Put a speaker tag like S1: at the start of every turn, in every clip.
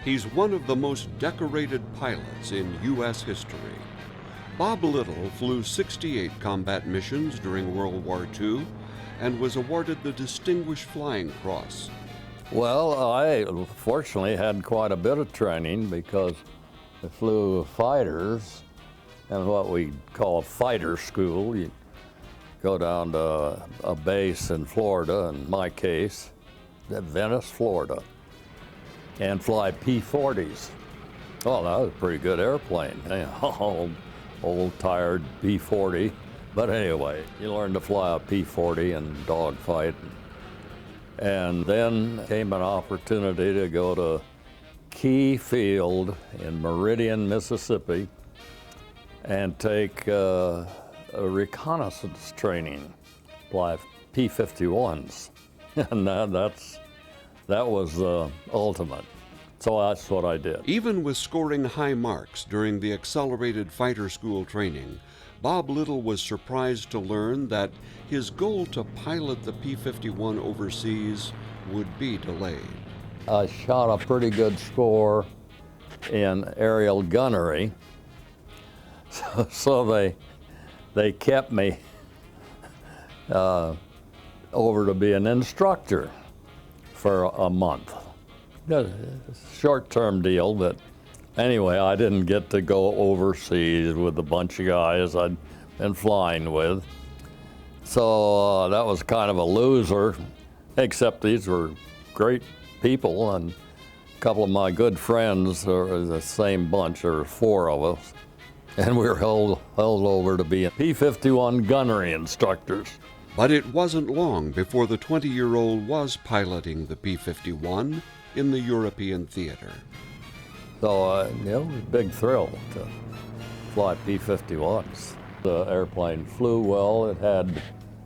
S1: He's one of the most decorated pilots in U.S. history. Bob Little flew 68 combat missions during World War II and was awarded the Distinguished Flying Cross.
S2: Well, I fortunately had quite a bit of training because I flew fighters and what we call a fighter school. You go down to a base in Florida, in my case, at Venice, Florida, and fly P-40s. Oh, that was a pretty good airplane. Old tired P-40. But anyway, you learn to fly a P-40 and dogfight. And then came an opportunity to go to Key Field in Meridian, Mississippi, and take a reconnaissance training, fly P-51s. And that was the ultimate. So that's what I did.
S1: Even with scoring high marks during the accelerated fighter school training, Bob Little was surprised to learn that his goal to pilot the P-51 overseas would be delayed.
S2: I shot a pretty good score in aerial gunnery, so they kept me over to be an instructor for a month. A short-term deal, but anyway, I didn't get to go overseas with a bunch of guys I'd been flying with. So that was kind of a loser, except these were great people, and a couple of my good friends are the same bunch. There were 4 of us, and we were held over to be P-51 gunnery instructors.
S1: But it wasn't long before the 20-year-old was piloting the P-51 in the European theater.
S2: So, it was a big thrill to fly P-51s. The airplane flew well. It had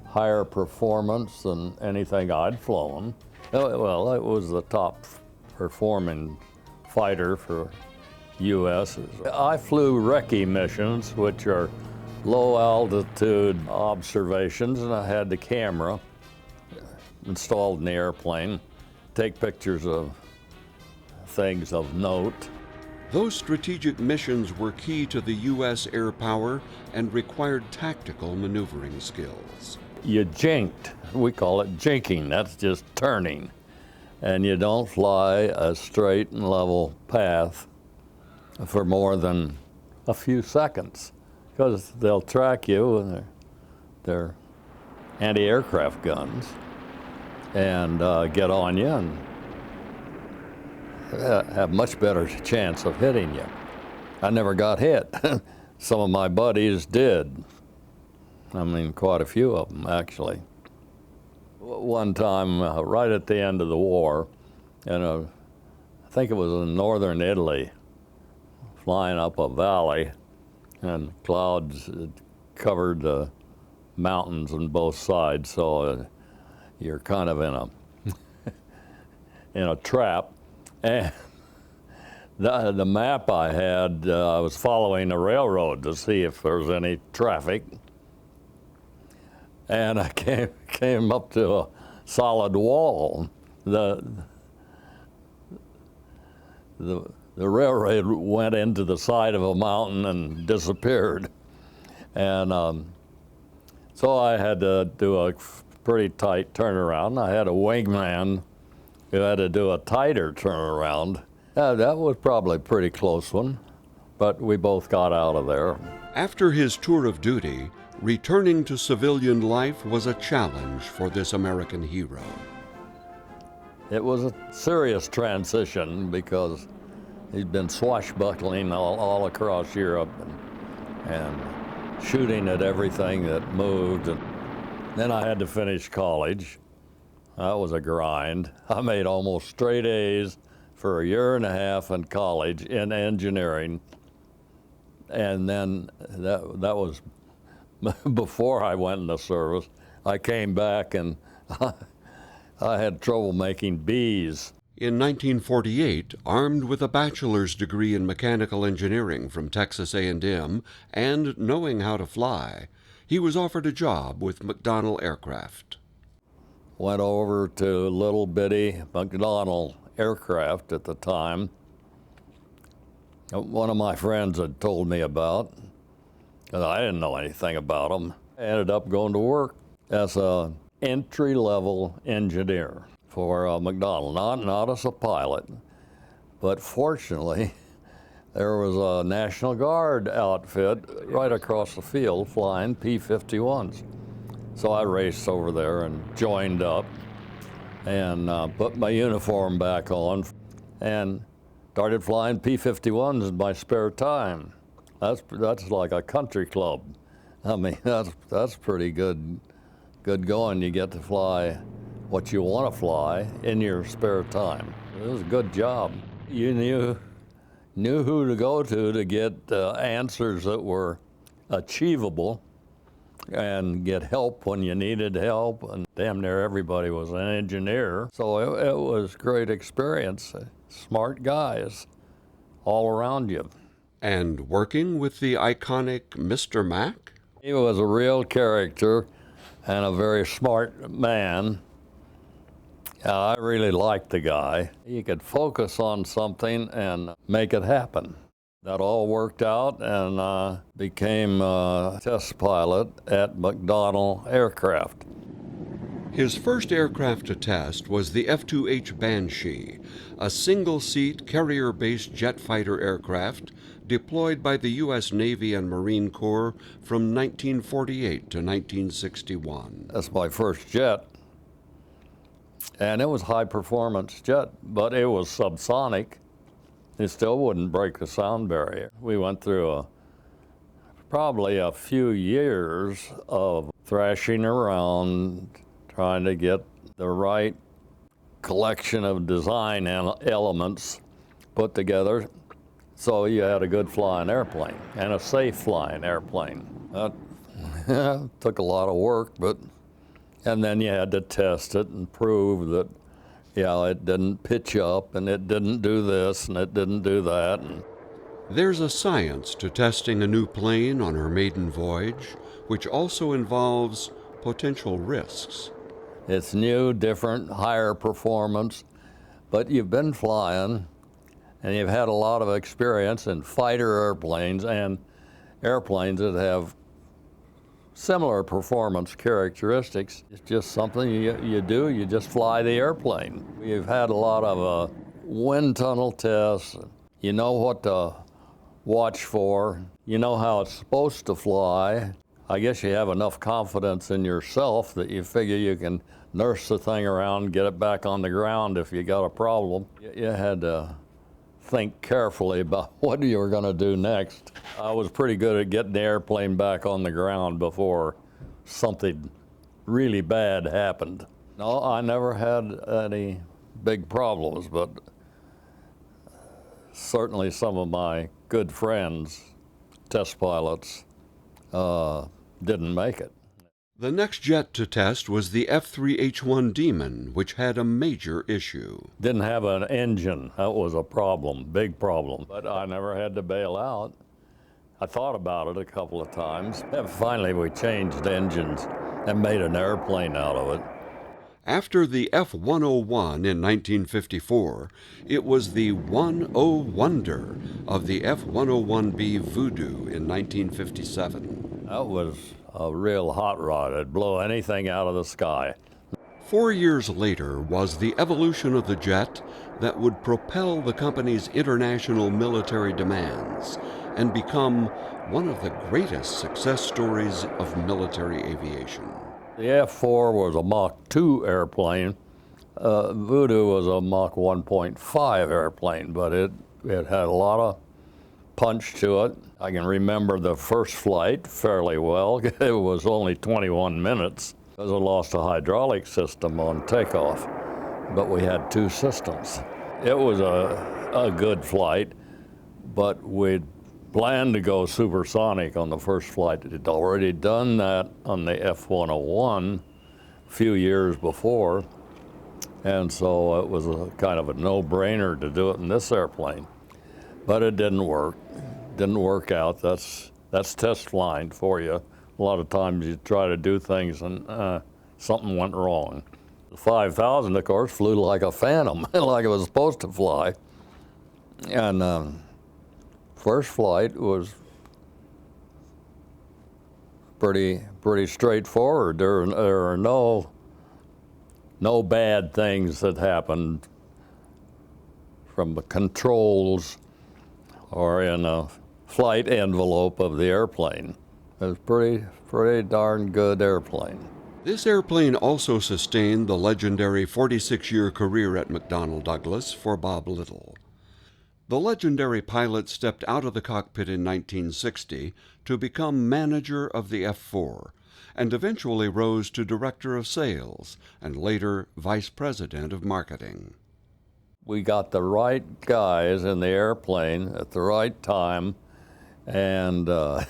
S2: higher performance than anything I'd flown. Well, it was the top performing fighter for U.S. I flew recce missions, which are low altitude observations, and I had the camera installed in the airplane, take pictures of things of note.
S1: Those strategic missions were key to the U.S. air power and required tactical maneuvering skills.
S2: You jinked. We call it jinking. That's just turning. And you don't fly a straight and level path for more than a few seconds because they'll track you with their anti-aircraft guns and get on you and have much better chance of hitting you. I never got hit. Some of my buddies did. I mean, quite a few of them, actually. One time, right at the end of the war, and I think it was in northern Italy, flying up a valley, and clouds covered the mountains on both sides, so you're kind of in a trap. And the map I had, I was following the railroad to see if there was any traffic. And I came up to a solid wall. The railroad went into the side of a mountain and disappeared. And so I had to do a pretty tight turnaround. I had a wingman who had to do a tighter turnaround. That was probably a pretty close one, but we both got out of there.
S1: After his tour of duty, returning to civilian life was a challenge for this American hero.
S2: It was a serious transition because he'd been swashbuckling all across Europe and shooting at everything that moved. And then I had to finish college. That was a grind. I made almost straight A's for a year and a half in college in engineering. And then that was before I went in the service. I came back and I had trouble making B's.
S1: In 1948, armed with a bachelor's degree in mechanical engineering from Texas A&M and knowing how to fly, he was offered a job with McDonnell Aircraft.
S2: Went over to little bitty McDonnell Aircraft at the time One of my friends had told me about, because I didn't know anything about them. I ended up going to work as a entry-level engineer for McDonnell, not as a pilot, but fortunately, there was a National Guard outfit right across the field flying P-51s. So I raced over there and joined up and put my uniform back on and started flying P-51s in my spare time. That's like a country club. I mean, that's pretty good going. You get to fly what you want to fly in your spare time. It was a good job. You knew who to go to get answers that were achievable and get help when you needed help. And damn near everybody was an engineer. So it was a great experience. Smart guys all around you.
S1: And working with the iconic Mr. Mac?
S2: He was a real character and a very smart man. I really liked the guy. He could focus on something and make it happen. That all worked out, and became a test pilot at McDonnell Aircraft.
S1: His first aircraft to test was the F3H Banshee, a single-seat carrier-based jet fighter aircraft deployed by the U.S. Navy and Marine Corps from 1948 to 1961.
S2: That's my first jet, and it was high-performance jet, but it was subsonic. It still wouldn't break the sound barrier. We went through probably a few years of thrashing around, trying to get the right collection of design elements put together so you had a good flying airplane and a safe flying airplane. That took a lot of work, and then you had to test it and prove that, yeah, it didn't pitch up and it didn't do this and it didn't do that.
S1: There's a science to testing a new plane on her maiden voyage, which also involves potential risks.
S2: It's new, different, higher performance, but you've been flying and you've had a lot of experience in fighter airplanes and airplanes that have similar performance characteristics. It's just something you do, you just fly the airplane. We've had a lot of wind tunnel tests. You know what to watch for. You know how it's supposed to fly. I guess you have enough confidence in yourself that you figure you can nurse the thing around, get it back on the ground if you got a problem. You had to think carefully about what you were going to do next. I was pretty good at getting the airplane back on the ground before something really bad happened. No, I never had any big problems, but certainly some of my good friends, test pilots, didn't make it.
S1: The next jet to test was the F3H-1 Demon, which had a major issue.
S2: Didn't have an engine. That was a problem, big problem. But I never had to bail out. I thought about it a couple of times. And finally, we changed engines and made an airplane out of it.
S1: After the F101 in 1954, it was the 1-0 wonder of the F101B Voodoo in 1957.
S2: That was a real hot rod. It'd blow anything out of the sky.
S1: 4 years later was the evolution of the jet that would propel the company's international military demands and become one of the greatest success stories of military aviation.
S2: The F-4 was a Mach 2 airplane. Voodoo was a Mach 1.5 airplane, but it had a lot of punch to it. I can remember the first flight fairly well. It was only 21 minutes because I lost a hydraulic system on takeoff, but we had two systems. It was a good flight, but we'd planned to go supersonic on the first flight. It already done that on the F101 a few years before, and so it was a kind of a no-brainer to do it in this airplane. But it didn't work. Didn't work out. That's test flying for you. A lot of times you try to do things and something went wrong. The 5000, of course, flew like a phantom, like it was supposed to fly. And first flight was pretty straightforward. There are no bad things that happened from the controls or in a flight envelope of the airplane. It was pretty darn good airplane.
S1: This airplane also sustained the legendary 46-year career at McDonnell Douglas for Bob Little. The legendary pilot stepped out of the cockpit in 1960 to become manager of the F4, and eventually rose to director of sales and later vice president of marketing.
S2: We got the right guys in the airplane at the right time, and I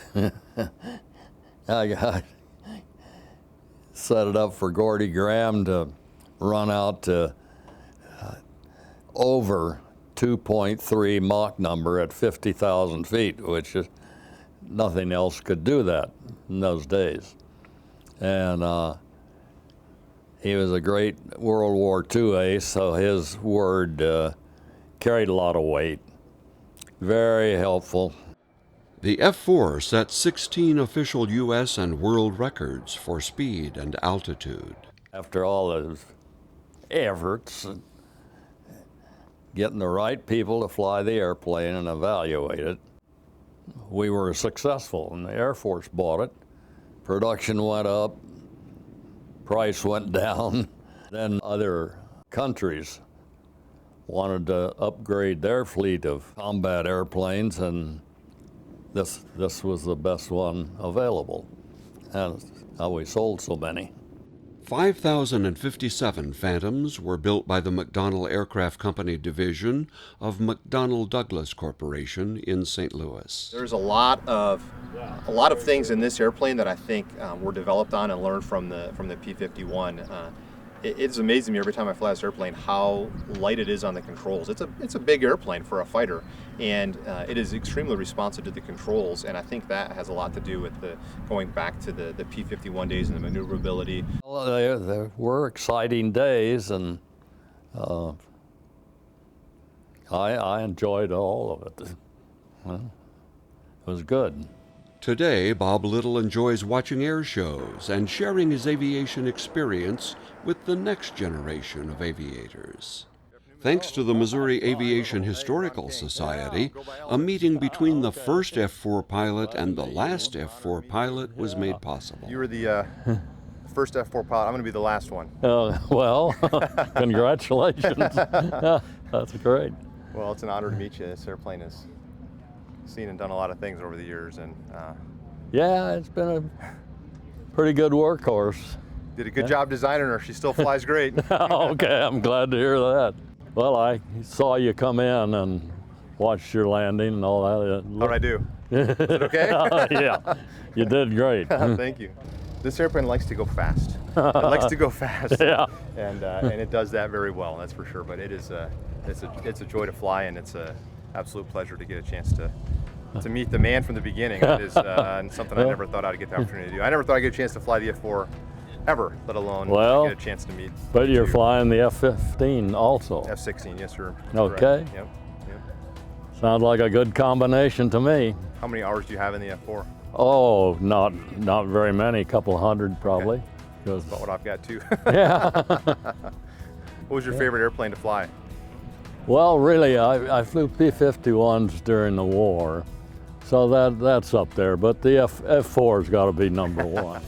S2: set it up for Gordy Graham to run out to over 2.3 Mach number at 50,000 feet, which is nothing else could do that in those days. And he was a great World War II ace, so his word carried a lot of weight. Very helpful.
S1: The F4 set 16 official U.S. and world records for speed and altitude.
S2: After all those efforts, getting the right people to fly the airplane and evaluate it, we were successful, and the Air Force bought it. Production went up, price went down. Then other countries wanted to upgrade their fleet of combat airplanes, and this was the best one available. And that's how we sold so many.
S1: 5,057 Phantoms were built by the McDonnell Aircraft Company division of McDonnell Douglas Corporation in St. Louis.
S3: There's a lot of things in this airplane that I think were developed on and learned from the P-51. It's amazing me every time I fly this airplane how light it is on the controls. It's a big airplane for a fighter, and it is extremely responsive to the controls, and I think that has a lot to do with going back to the P-51 days and the maneuverability.
S2: Well, there were exciting days, and I enjoyed all of it. Well, it was good.
S1: Today, Bob Little enjoys watching air shows and sharing his aviation experience with the next generation of aviators. Thanks to the Missouri Aviation Historical Society, a meeting between the first F4 pilot and the last F4 pilot was made possible.
S3: You were the first F4 pilot. I'm going to be the last one.
S2: Well, congratulations. That's great.
S3: Well, it's an honor to meet you. This airplane has seen and done a lot of things over the years, and
S2: yeah, it's been a pretty good workhorse.
S3: Did a good job designing her. She still flies great.
S2: Okay, I'm glad to hear that. Well, I saw you come in and watched your landing and all that.
S3: How'd I do? Is it okay?
S2: Yeah, you did great.
S3: Thank you. This airplane likes to go fast. It likes to go fast.
S2: Yeah.
S3: And it does that very well, that's for sure. But it's a joy to fly, and it's an absolute pleasure to get a chance to meet the man from the beginning. It is something I never thought I'd get the opportunity to do. I never thought I'd get a chance to fly the F4 ever, let alone get a chance to meet.
S2: But you're flying the F-15 also.
S3: F-16, yes sir.
S2: Okay.
S3: Correct. Yep.
S2: Sounds like a good combination to me.
S3: How many hours do you have in the F4?
S2: Oh, not very many, a couple hundred probably.
S3: Okay. That's about what I've got too.
S2: Yeah.
S3: What was your favorite airplane to fly?
S2: Well, really, I flew P-51s during the war, so that's up there. But the F4's got to be number one.